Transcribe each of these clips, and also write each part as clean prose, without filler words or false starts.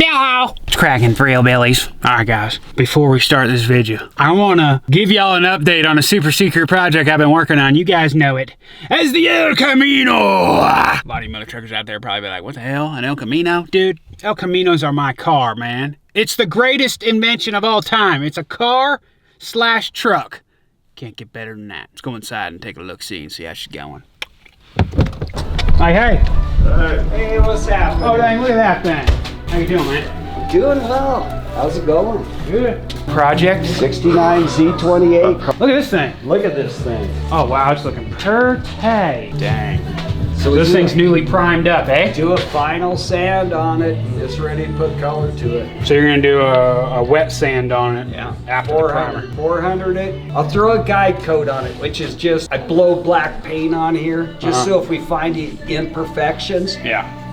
Hello. It's cracking for hillbillies. All right, guys. Before we start this video, I want to give y'all an update on a super secret project I've been working on. You guys know it as the El Camino. A lot of you mother truckers out there probably be like, what the hell? An El Camino? Dude, El Caminos are my car, man. It's the greatest invention of all time. It's a car/truck. Can't get better than that. Let's go inside and take a look-see and see how she's going. Hey. Hey, what's happening? Oh, dang, look at that thing. How you doing, man? Doing well. How's it going? Good. Project 69 Z28. Look at this thing. Look at this thing. Oh, wow, it's looking pretty. Dang. So this thing's newly primed up, eh? Do a final sand on it. It's ready to put color to it. So you're gonna do a wet sand on it? Yeah. After the primer. 400 it. I'll throw a guide coat on it, which is just, I blow black paint on here, just so if we find the imperfections,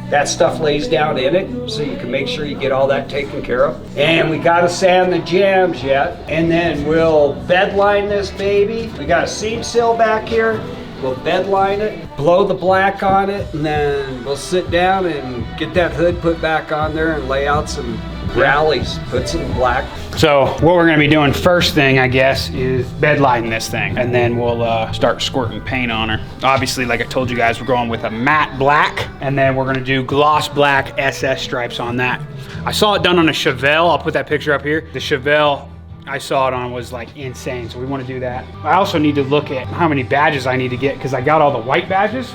that stuff lays down in it, so you can make sure you get all that taken care of. And we gotta sand the jams yet. And then we'll bed line this baby. We got a seam seal back here. We'll bed line it, blow the black on it, and then we'll sit down and get that hood put back on there and lay out some rallies, put some black. So what we're gonna be doing first thing, I guess, is bed lighting this thing. And then we'll start squirting paint on her. Obviously, like I told you guys, we're going with a matte black, and then we're gonna do gloss black SS stripes on that. I saw it done on a Chevelle. I'll put that picture up here. The Chevelle I saw it on was like insane, so we want to do that. I also need to look at how many badges I need to get, because I got all the white badges,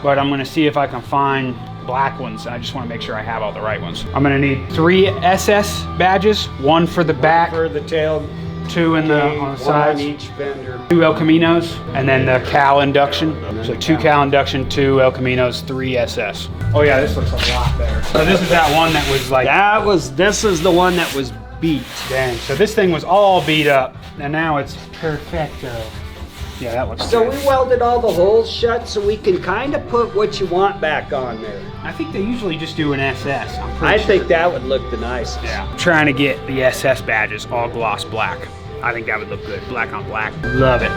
but I'm going to see if I can find black ones. I just want to make sure I have all the right ones. I'm going to need 3 SS badges, 1 for the back, 1 for the tail, 2 on the sides, on each fender, 2 El Caminos, and then the Cal induction. So 2 Cal induction, 2 El Caminos, 3 SS. Oh yeah, this looks a lot better. So this is that one that was like... This is the one that was beat. Dang, so this thing was all beat up, and now it's perfecto. Yeah, that looks So good. we welded all the holes shut so we can kind of put what you want back on there. I think they usually just do an SS. I think that would look the nicest. Yeah. I'm trying to get the SS badges all gloss black. I think that would look good, black on black. Love it.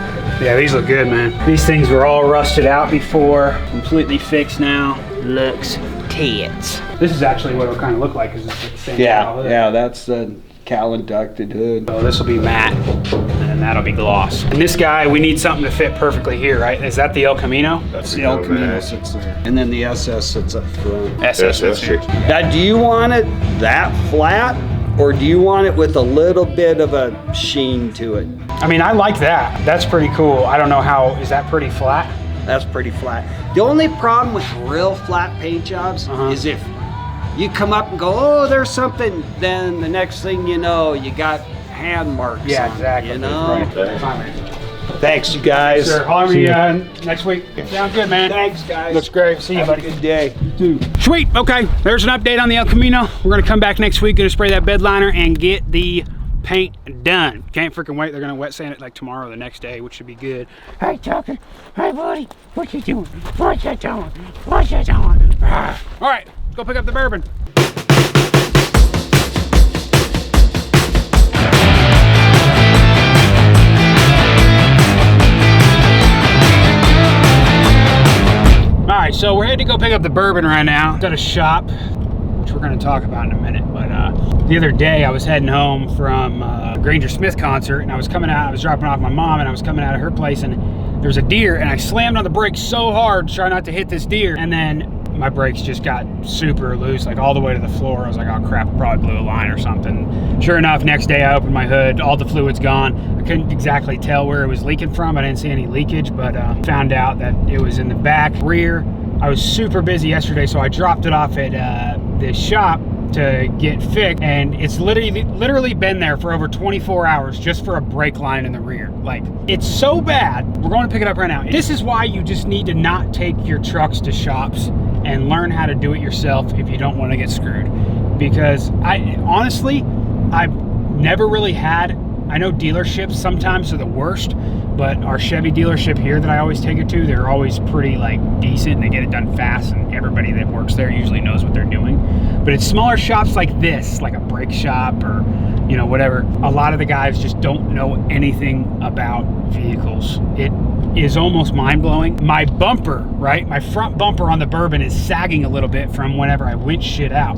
Yeah, these look good, man. These things were all rusted out before, completely fixed now. Looks tits. This is actually what it'll kind of look like, because it's like the same style. Yeah, that's the Cal inducted hood. So this will be matte, and then that'll be gloss. And this guy, we need something to fit perfectly here, right? Is that the El Camino? That's the El Camino sits there. And then the SS sits up front. SS sits here. Now, do you want it that flat, or do you want it with a little bit of a sheen to it? I mean, I like that. That's pretty cool. I don't know how, is that pretty flat? That's pretty flat. The only problem with real flat paint jobs is if you come up and go, oh, there's something, then the next thing you know, you got hand marks on it, exactly. you know? Right. Thanks, you guys. Sure, holler at me next week. Sounds good, man. Thanks, guys. Looks great. See you, buddy. Have a good day. You too. Sweet. Okay, there's an update on the El Camino. We're gonna come back next week, gonna spray that bed liner and get the paint done. Can't freaking wait. They're gonna wet sand it like tomorrow or the next day, which should be good. Hey, Tucker. Hey, buddy. What you doing? What you doing? What you doing? All right, let's go pick up the bourbon. All right, so we're headed to go pick up the bourbon right now. It's at a shop, which we're gonna talk about in a minute. But the other day I was heading home from a Granger Smith concert, and I was coming out, I was dropping off my mom, and I was coming out of her place, and there's a deer, and I slammed on the brakes so hard to try not to hit this deer, and then my brakes just got super loose, like all the way to the floor. I was like, oh crap, I probably blew a line or something. Sure enough, next day I opened my hood, all the fluid's gone. I couldn't exactly tell where it was leaking from. I didn't see any leakage, but found out that it was in the back rear. I was super busy yesterday, so I dropped it off at this shop to get fixed, and it's literally been there for over 24 hours just for a brake line in the rear. Like, it's so bad. We're going to pick it up right now. This is why you just need to not take your trucks to shops and learn how to do it yourself if you don't want to get screwed. Because honestly, I've never really had, I know dealerships sometimes are the worst, but our Chevy dealership here that I always take it to, they're always pretty like decent, and they get it done fast, and everybody that works there usually knows what they're doing. But it's smaller shops like this, like a brake shop or, you know, whatever. A lot of the guys just don't know anything about vehicles. It is almost mind-blowing. My bumper, right? My front bumper on the Bourbon is sagging a little bit from whenever I winch shit out.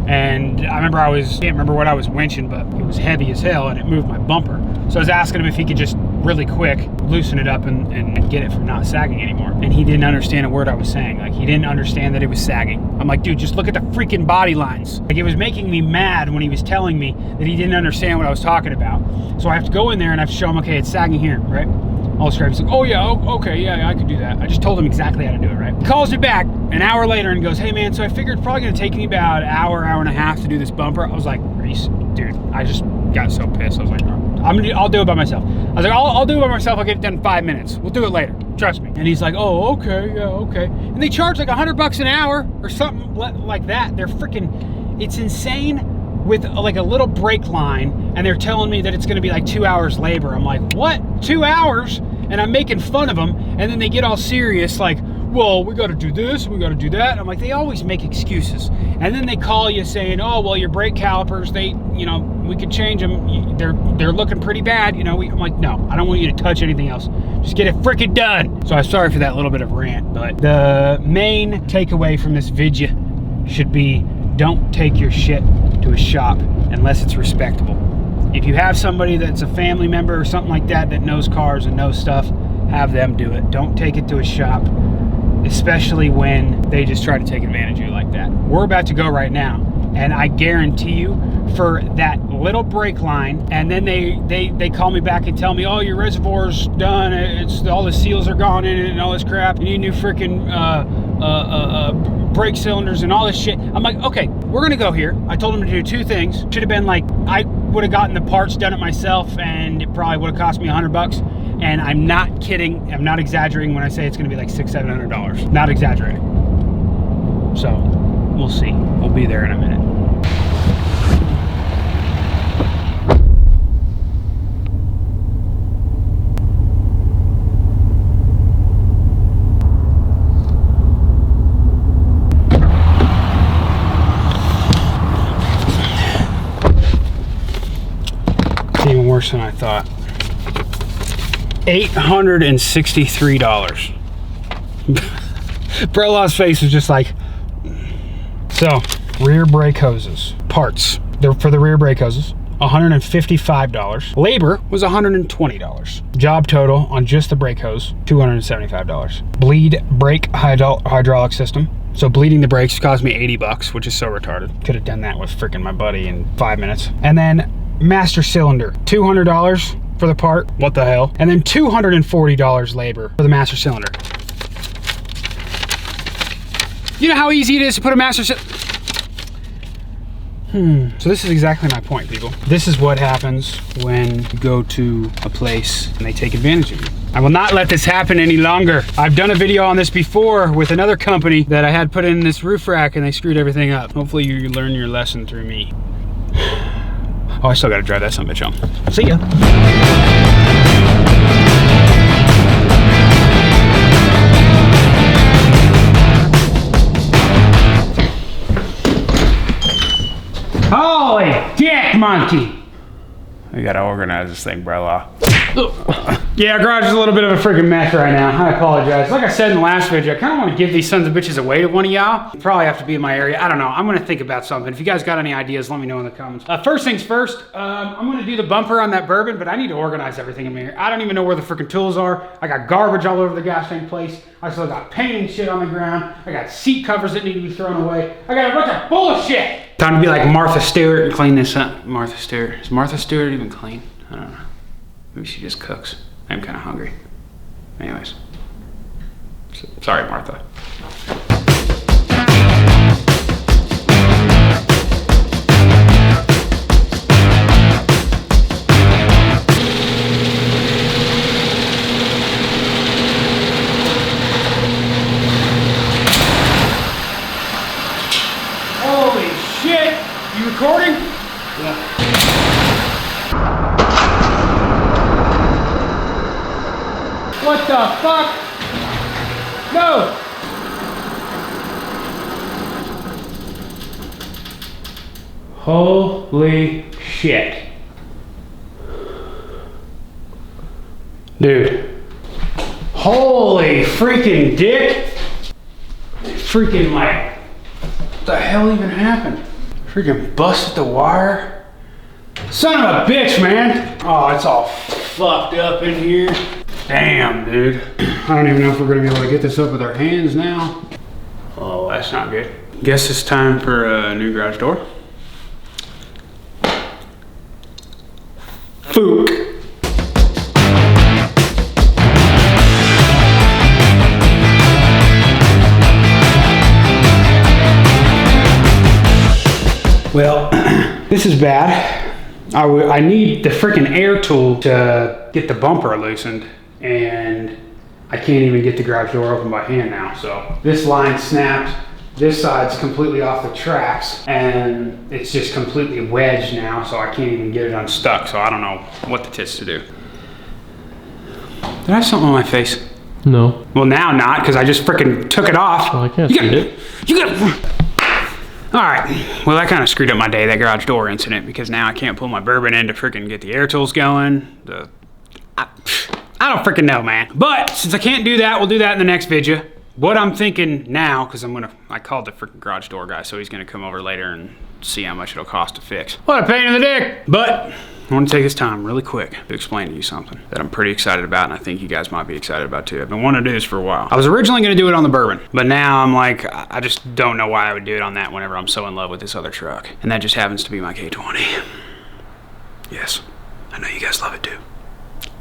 And I remember can't remember what I was winching, but it was heavy as hell and it moved my bumper. So I was asking him if he could just really quick loosen it up and get it from not sagging anymore. And he didn't understand a word I was saying. Like, he didn't understand that it was sagging. I'm like, dude, just look at the freaking body lines. Like, it was making me mad when he was telling me that he didn't understand what I was talking about. So I have to go in there and I have to show him, okay, it's sagging here, right? All straight. He's like, oh yeah, okay, yeah, I could do that. I just told him exactly how to do it, right? He calls me back an hour later and goes, hey man, so I figured it's probably gonna take me about an hour and a half to do this bumper. I was like, dude, I just got so pissed. I was like, I'll do it by myself. I was like, I'll do it by myself. I'll get it done in 5 minutes. We'll do it later. Trust me. And he's like, oh, okay, yeah, okay. And they charge like $100 an hour or something like that. They're freaking, it's insane. With like a little brake line, and they're telling me that it's gonna be like 2 hours labor. I'm like, what? 2 hours? And I'm making fun of them, and then they get all serious like, well, we gotta do this, we gotta do that. I'm like, they always make excuses. And then they call you saying, oh, well, your brake calipers, we could change them. They're looking pretty bad, I'm like, no, I don't want you to touch anything else. Just get it freaking done. So I'm sorry for that little bit of rant, but the main takeaway from this video should be, don't take your shit to a shop unless it's respectable. If you have somebody that's a family member or something like that knows cars and knows stuff, have them do it. Don't take it to a shop, especially when they just try to take advantage of you like that. We're about to go right now, and I guarantee you, for that little brake line, and then they call me back and tell me, oh, your reservoir's done, all the seals are gone in it and all this crap, you need new freaking brake cylinders and all this shit. I'm like, okay, we're gonna go here. I told them to do two things. Should have been like, I would have gotten the parts, done it myself, and it probably would have cost me $100. And I'm not kidding, I'm not exaggerating when I say it's gonna be like $600-700. Not exaggerating. So, we'll see. We'll be there in a minute. Even worse than I thought. $863. Brelaw's face was just like. So, rear brake hoses. Parts. They're for the rear brake hoses. $155. Labor was $120. Job total on just the brake hose, $275. Bleed brake hydraulic system. So bleeding the brakes cost me $80, which is so retarded. Could have done that with freaking my buddy in 5 minutes. And then master cylinder, $200 for the part. What the hell? And then $240 labor for the master cylinder. You know how easy it is to put a master cylinder? So this is exactly my point, people. This is what happens when you go to a place and they take advantage of you. I will not let this happen any longer. I've done a video on this before with another company that I had put in this roof rack and they screwed everything up. Hopefully you learn your lesson through me. Oh, I still gotta drive that son of a bitch home. See ya. Holy dick monkey! We gotta organize this thing, Brella. Yeah, garage is a little bit of a freaking mess right now. I apologize. Like I said in the last video, I kind of want to give these sons of bitches away to one of y'all. Probably have to be in my area. I don't know. I'm going to think about something. If you guys got any ideas, let me know in the comments. First things first, I'm going to do the bumper on that Bourbon, but I need to organize everything in here. I don't even know where the freaking tools are. I got garbage all over the gosh dang place. I still got paint and shit on the ground. I got seat covers that need to be thrown away. I got a bunch of bullshit. Time to be like Martha Stewart and clean this up. Martha Stewart. Is Martha Stewart even clean? I don't know. Maybe she just cooks. I'm kind of hungry. Anyways. Sorry, Martha. Holy shit! You recording? Yeah. What the fuck? No! Holy shit. Dude. Holy freaking dick. Freaking like, what the hell even happened? Freaking busted the wire. Son of a bitch, man. Oh, it's all fucked up in here. Damn, dude. I don't even know if we're gonna be able to get this up with our hands now. Oh, that's not good. Guess it's time for a new garage door. Fook. Well, this is bad. I need the freaking air tool to get the bumper loosened, and I can't even get the garage door open by hand now. So this line snapped. This side's completely off the tracks, and it's just completely wedged now, so I can't even get it unstuck. So I don't know what the tits to do. Did I have something on my face? No. Well, now not, because I just freaking took it off. Well, I can't see it. You gotta. All right, well that kind of screwed up my day, that garage door incident, because now I can't pull my bourbon in to freaking get the air tools going. I don't freaking know, man. But since I can't do that, we'll do that in the next video. What I'm thinking now, because I called the freaking garage door guy, so he's gonna come over later and see how much it'll cost to fix. What a pain in the dick. But I want to take this time really quick to explain to you something that I'm pretty excited about, and I think you guys might be excited about too. I've been wanting to do this for a while. I was originally going to do it on the bourbon, but now I'm like, I just don't know why I would do it on that whenever I'm so in love with this other truck. And that just happens to be my K20. Yes, I know you guys love it too.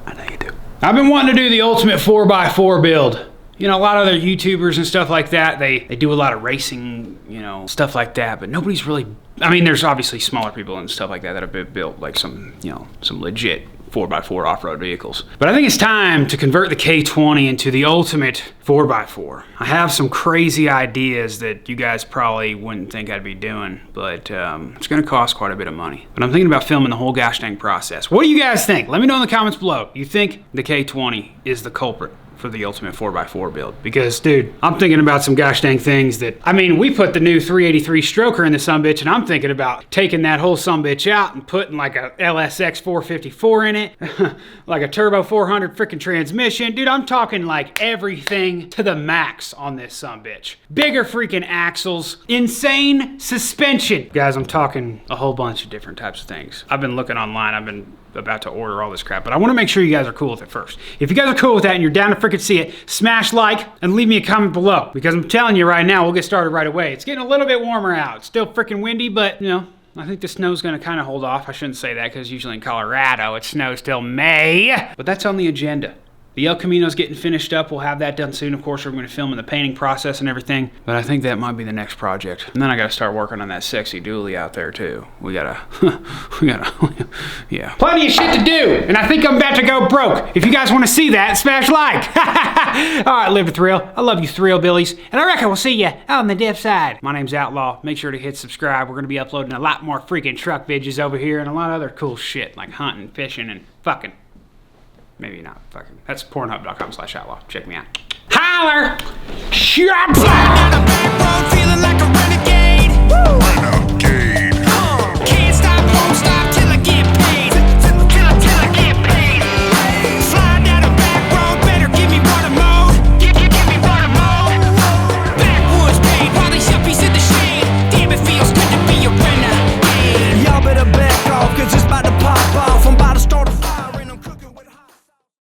I know you do. I've been wanting to do the ultimate 4x4 build. You know, a lot of other YouTubers and stuff like that, they do a lot of racing, you know, stuff like that, but nobody's really, I mean, there's obviously smaller people and stuff like that have built like some, you know, some legit 4x4 off-road vehicles. But I think it's time to convert the K20 into the ultimate 4x4. I have some crazy ideas that you guys probably wouldn't think I'd be doing, but it's gonna cost quite a bit of money. But I'm thinking about filming the whole gosh dang process. What do you guys think? Let me know in the comments below. You think the K20 is the culprit for the ultimate 4x4 build? Because, dude, I'm thinking about some gosh dang things that, I mean, we put the new 383 stroker in the sumbitch, and I'm thinking about taking that whole sumbitch out and putting like a LSX 454 in it, like a turbo 400 freaking transmission. Dude, I'm talking like everything to the max on this sumbitch. Bigger freaking axles, insane suspension. Guys, I'm talking a whole bunch of different types of things. I've been looking online, I've been about to order all this crap, but I want to make sure you guys are cool with it first. If you guys are cool with that and you're down to freaking see it, smash like and leave me a comment below, because I'm telling you right now, we'll get started right away. It's getting a little bit warmer out. It's still freaking windy, but you know, I think the snow's gonna kind of hold off. I shouldn't say that, because usually in Colorado it snows till May, but that's on the agenda. The El Camino's getting finished up. We'll have that done soon. Of course, we're going to film in the painting process and everything, but I think that might be the next project. And then I got to start working on that sexy dually out there too. We gotta, yeah. Plenty of shit to do, and I think I'm about to go broke. If you guys want to see that, smash like. All right, live to thrill. I love you thrill billies, and I reckon we'll see you on the diff side. My name's Outlaw. Make sure to hit subscribe. We're going to be uploading a lot more freaking truck videos over here and a lot of other cool shit like hunting, fishing, and fucking. Maybe not fucking. That's pornhub.com/outlaw. Check me out. Holler! Shut up!